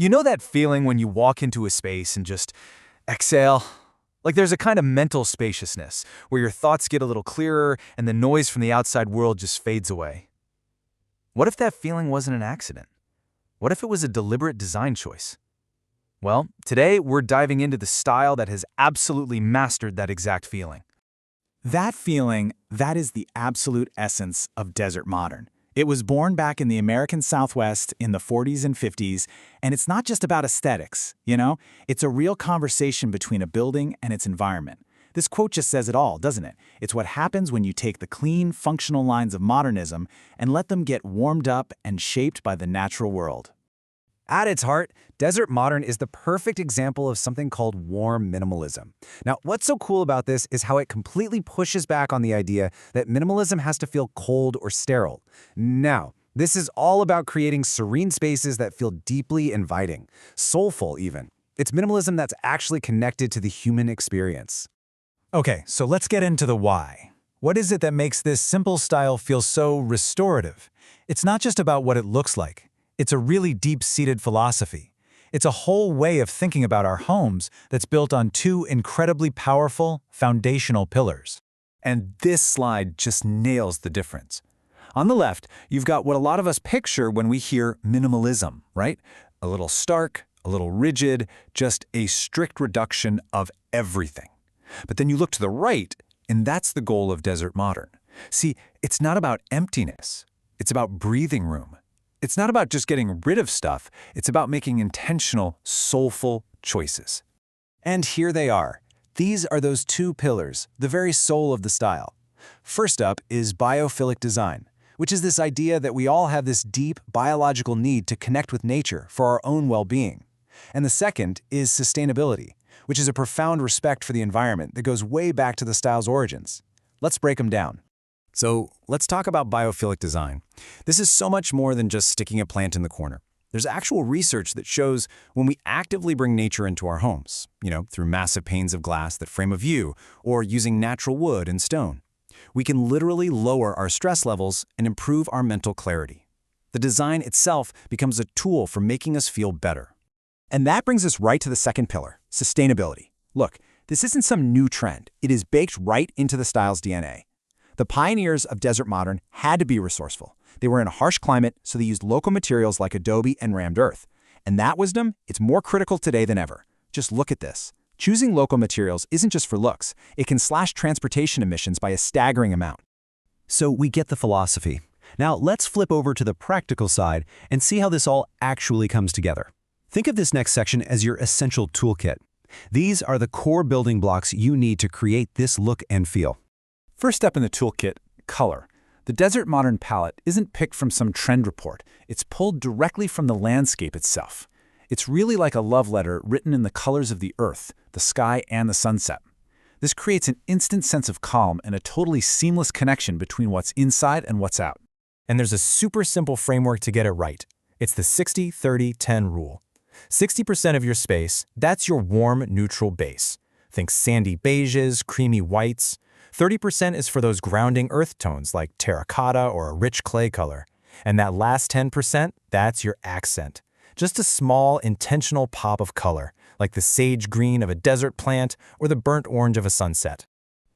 You know that feeling when you walk into a space and just exhale? Like there's a kind of mental spaciousness where your thoughts get a little clearer and the noise from the outside world just fades away. What if that feeling wasn't an accident? What if it was a deliberate design choice? Well, today we're diving into the style that has absolutely mastered that exact feeling. That feeling, that is the absolute essence of Desert Modern. It was born back in the American Southwest in the 40s and 50s, and it's not just about aesthetics, It's a real conversation between a building and its environment. This quote just says it all, doesn't it? It's what happens when you take the clean, functional lines of modernism and let them get warmed up and shaped by the natural world. At its heart, Desert Modern is the perfect example of something called warm minimalism. Now, what's so cool about this is how it completely pushes back on the idea that minimalism has to feel cold or sterile. Now, this is all about creating serene spaces that feel deeply inviting, soulful even. It's minimalism that's actually connected to the human experience. Okay, so let's get into the why. What is it that makes this simple style feel so restorative? It's not just about what it looks like. It's a really deep-seated philosophy. It's a whole way of thinking about our homes that's built on two incredibly powerful, foundational pillars. And this slide just nails the difference. On the left, you've got what a lot of us picture when we hear minimalism, right? A little stark, a little rigid, just a strict reduction of everything. But then you look to the right, and that's the goal of Desert Modern. See, it's not about emptiness. It's about breathing room. It's not about just getting rid of stuff. It's about making intentional, soulful choices. And here they are. These are those two pillars, the very soul of the style. First up is biophilic design, which is this idea that we all have this deep biological need to connect with nature for our own well-being. And the second is sustainability, which is a profound respect for the environment that goes way back to the style's origins. Let's break them down. So let's talk about biophilic design. This is so much more than just sticking a plant in the corner. There's actual research that shows when we actively bring nature into our homes, through massive panes of glass that frame a view or using natural wood and stone, we can literally lower our stress levels and improve our mental clarity. The design itself becomes a tool for making us feel better. And that brings us right to the second pillar, sustainability. Look, this isn't some new trend. It is baked right into the style's DNA. The pioneers of Desert Modern had to be resourceful. They were in a harsh climate, so they used local materials like adobe and rammed earth. And that wisdom, it's more critical today than ever. Just look at this. Choosing local materials isn't just for looks. It can slash transportation emissions by a staggering amount. So we get the philosophy. Now let's flip over to the practical side and see how this all actually comes together. Think of this next section as your essential toolkit. These are the core building blocks you need to create this look and feel. First step in the toolkit, color. The Desert Modern palette isn't picked from some trend report. It's pulled directly from the landscape itself. It's really like a love letter written in the colors of the earth, the sky, and the sunset. This creates an instant sense of calm and a totally seamless connection between what's inside and what's out. And there's a super simple framework to get it right. It's the 60-30-10 rule. 60% of your space, that's your warm, neutral base. Think sandy beiges, creamy whites. 30% is for those grounding earth tones like terracotta or a rich clay color. And that last 10%, that's your accent. Just a small, intentional pop of color, like the sage green of a desert plant or the burnt orange of a sunset.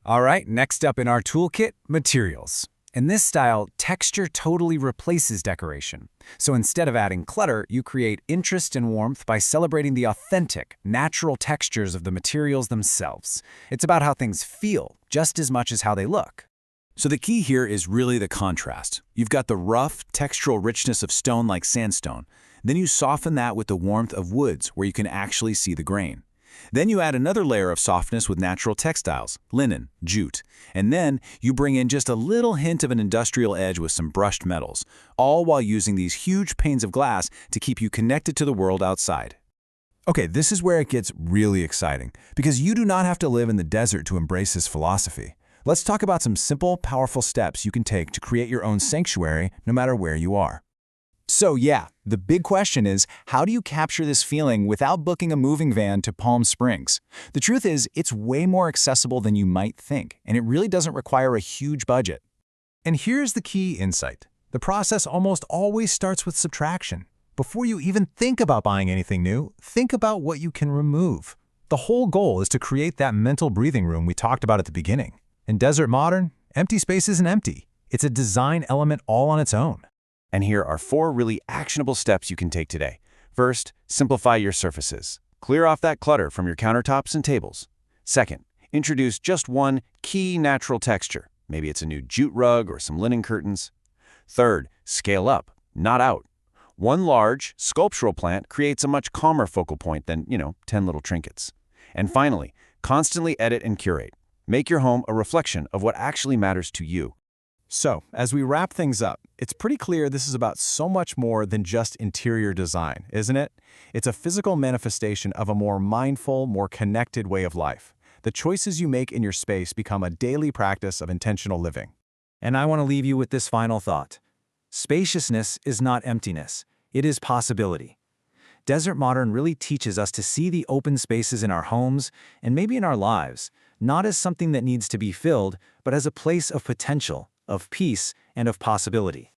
All right, next up in our toolkit, materials. In this style, texture totally replaces decoration. So instead of adding clutter, you create interest and warmth by celebrating the authentic, natural textures of the materials themselves. It's about how things feel, just as much as how they look. So the key here is really the contrast. You've got the rough, textural richness of stone like sandstone. Then you soften that with the warmth of woods, where you can actually see the grain. Then you add another layer of softness with natural textiles, linen, jute. And then you bring in just a little hint of an industrial edge with some brushed metals, all while using these huge panes of glass to keep you connected to the world outside. Okay, this is where it gets really exciting, because you do not have to live in the desert to embrace this philosophy. Let's talk about some simple, powerful steps you can take to create your own sanctuary no matter where you are. So yeah, the big question is, how do you capture this feeling without booking a moving van to Palm Springs? The truth is, it's way more accessible than you might think, and it really doesn't require a huge budget. And here's the key insight. The process almost always starts with subtraction. Before you even think about buying anything new, think about what you can remove. The whole goal is to create that mental breathing room we talked about at the beginning. In Desert Modern, empty space isn't empty. It's a design element all on its own. And here are 4 really actionable steps you can take today. First, simplify your surfaces. Clear off that clutter from your countertops and tables. Second, introduce just one key natural texture. Maybe it's a new jute rug or some linen curtains. Third, scale up, not out. One large, sculptural plant creates a much calmer focal point than, 10 little trinkets. And finally, constantly edit and curate. Make your home a reflection of what actually matters to you. So, as we wrap things up, it's pretty clear this is about so much more than just interior design, isn't it? It's a physical manifestation of a more mindful, more connected way of life. The choices you make in your space become a daily practice of intentional living. And I want to leave you with this final thought. Spaciousness is not emptiness. It is possibility. Desert Modern really teaches us to see the open spaces in our homes and maybe in our lives, not as something that needs to be filled, but as a place of potential, of peace, and of possibility.